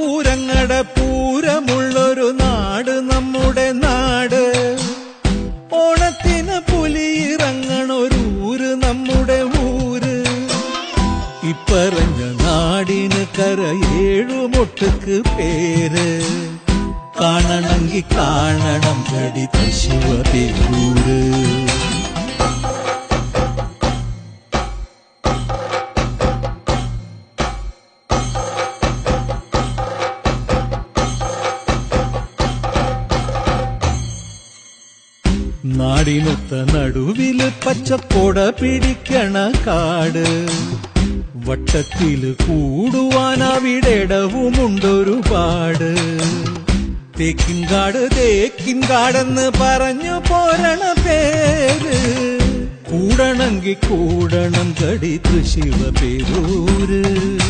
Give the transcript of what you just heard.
പൂരങ്ങട പൂരമുള്ളൊരു നാട് നമ്മുടെ നാട്. ഓണത്തിന് പുലിയിറങ്ങണൊരൂര് നമ്മുടെ ഊര്. ഇപ്പറഞ്ഞ നാടിന് കരയേഴുമൊട്ടുക്ക് പേര്. കാണണമെങ്കി കാണണം കടി ശിവപേരൂര്. നാടിനൊത്ത നടുവില് പച്ചക്കൊട പിടിക്കണ കാട്. വട്ടത്തില് കൂടുവാൻ അവിടെടവുമുണ്ടൊരുപാട്. തേക്കിൻകാട് തേക്കിൻകാടെന്ന് പറഞ്ഞു പോരണ പേര്. കൂടണമെങ്കി കൂടണം കടി ശിവപേരൂര്.